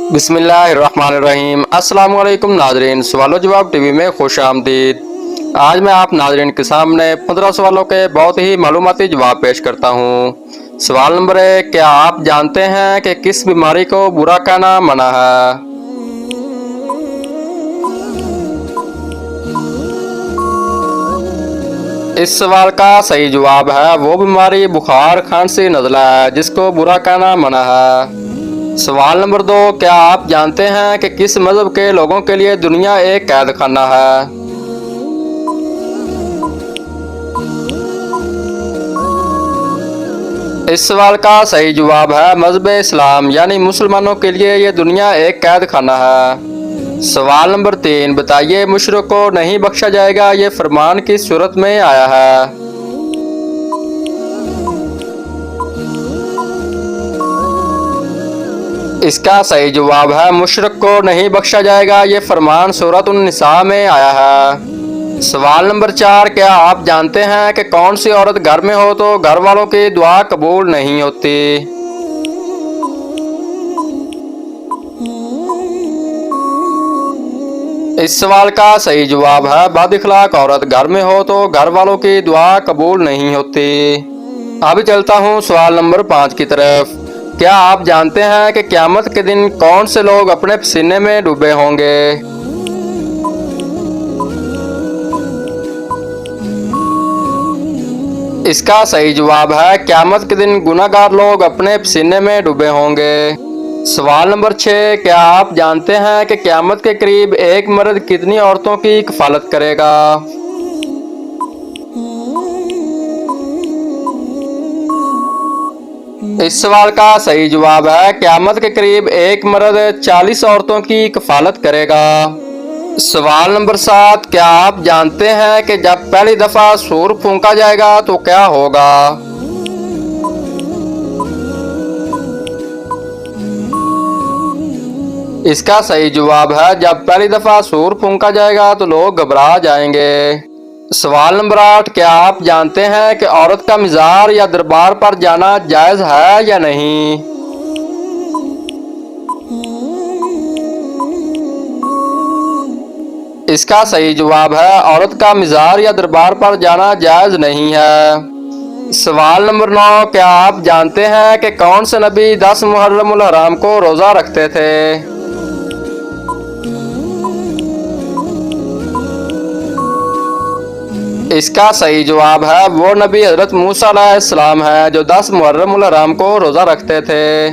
बिस्मिल्लाहिर्रहमानिर्रहीम। अस्सलाम वालेकुम नाजरीन, सवालो जवाब टीवी में खुश आमदीद। आज मैं आप नाजरीन के सामने 15 सवालों के बहुत ही मालूमाती जवाब पेश करता हूँ। सवाल नंबर 1, क्या आप जानते हैं कि किस बीमारी को बुरा कहना मना है? इस सवाल का सही जवाब है वो बीमारी बुखार, खांसी, नज़ला है जिसको बुरा कहना मना है। सवाल नंबर 2, क्या आप जानते हैं कि किस मजहब के लोगों के लिए दुनिया एक कैद खाना है? इस सवाल का सही जवाब है मजहब इस्लाम, यानी मुसलमानों के लिए ये दुनिया एक कैद खाना है। सवाल नंबर 3, बताइए मुशरिक को नहीं बख्शा जाएगा ये फरमान किस सूरत में आया है? इसका सही जवाब है मुशरिक को नहीं बख्शा जाएगा ये फरमान सूरत उन-निसा में आया है। सवाल नंबर 4, क्या आप जानते हैं कि कौन सी औरत घर में हो तो घर वालों की दुआ कबूल नहीं होती? इस सवाल का सही जवाब है बद इखलाक औरत घर में हो तो घर वालों की दुआ कबूल नहीं होती। अब चलता हूँ सवाल नंबर 5 की तरफ। क्या आप जानते हैं कि क़यामत के दिन कौन से लोग अपने पसीने में डूबे होंगे? इसका सही जवाब है क़यामत के दिन गुनाहगार लोग अपने पसीने में डूबे होंगे। सवाल नंबर 6, क्या आप जानते हैं कि क़यामत के करीब एक मर्द कितनी औरतों की कफालत करेगा? इस सवाल का सही जवाब है क़यामत के करीब एक मर्द 40 औरतों की कफालत करेगा। सवाल नंबर 7, क्या आप जानते हैं कि जब पहली दफा सूर फूंका जाएगा तो क्या होगा? इसका सही जवाब है जब पहली दफा सूर फूंका जाएगा तो लोग घबरा जाएंगे। सवाल नंबर 8, क्या आप जानते हैं कि औरत का मज़ार या दरबार पर जाना जायज है या नहीं? इसका सही जवाब है औरत का मज़ार या दरबार पर जाना जायज नहीं है। सवाल नंबर 9, क्या आप जानते हैं कि कौन से नबी 10 मुहर्रम उल हराम को रोज़ा रखते थे? इसका सही जवाब है वो नबी हजरत मूसा अलैहिस्सलाम है जो 10 मुहर्रम उल हराम को रोज़ा रखते थे।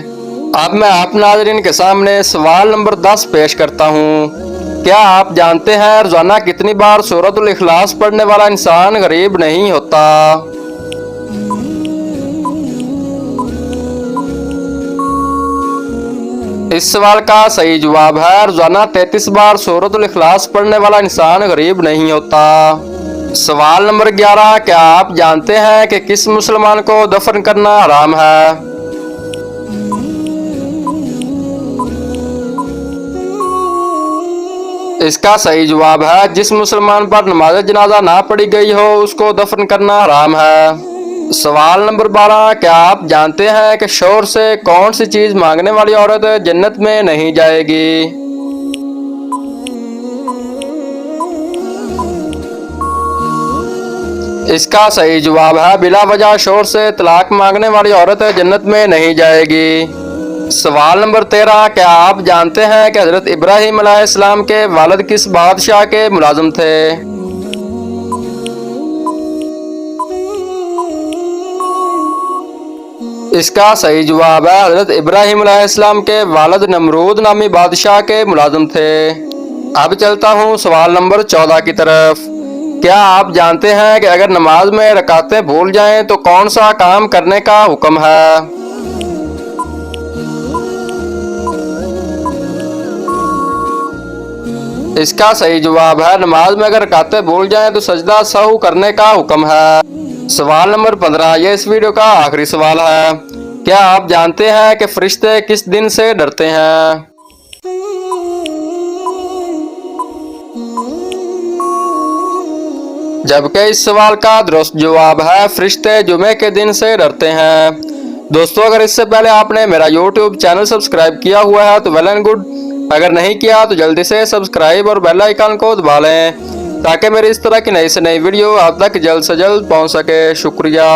अब मैं आप नाज़रीन के सामने सवाल नंबर 10 पेश करता हूँ। क्या आप जानते हैं रोजाना कितनी बार सूरतुल इखलास पढ़ने वाला इंसान गरीब नहीं होता? इस सवाल का सही जवाब है रोजाना 33 बार सूरतुल इखलास पढ़ने वाला इंसान गरीब नहीं होता। सवाल नंबर 11, क्या आप जानते हैं कि किस मुसलमान को दफन करना हराम है? इसका सही जवाब है जिस मुसलमान पर नमाज जनाजा ना पढ़ी गई हो उसको दफन करना हराम है। सवाल नंबर 12, क्या आप जानते हैं कि शोर से कौन सी चीज मांगने वाली औरत जन्नत में नहीं जाएगी? इसका सही जवाब है बिला वजह शोर से तलाक मांगने वाली औरत जन्नत में नहीं जाएगी। सवाल नंबर 13, क्या आप जानते हैं कि हजरत इब्राहिम अलैहिस्सलाम के वालिद किस बादशाह के मुलाजिम थे? इसका सही जवाब है हजरत इब्राहिम अलैहिस्सलाम के वालिद नमरूद नामी बादशाह के मुलाजिम थे। अब चलता हूँ सवाल नंबर 14 की तरफ। क्या आप जानते हैं कि अगर नमाज में रकातें भूल जाएं तो कौन सा काम करने का हुक्म है? इसका सही जवाब है नमाज में अगर रकातें भूल जाएं तो सजदा सहू करने का हुक्म है। सवाल नंबर 15, ये इस वीडियो का आखिरी सवाल है। क्या आप जानते हैं कि फरिश्ते किस दिन से डरते हैं? जबकि इस सवाल का दुरुस्त जवाब है फरिश्ते जुमे के दिन से डरते हैं। दोस्तों अगर इससे पहले आपने मेरा YouTube चैनल सब्सक्राइब किया हुआ है तो वेल एंड गुड, अगर नहीं किया तो जल्दी से सब्सक्राइब और बेल आइकन को दबा लें ताकि मेरी इस तरह की नई से नई वीडियो आप तक जल्द से जल्द पहुंच सके। शुक्रिया।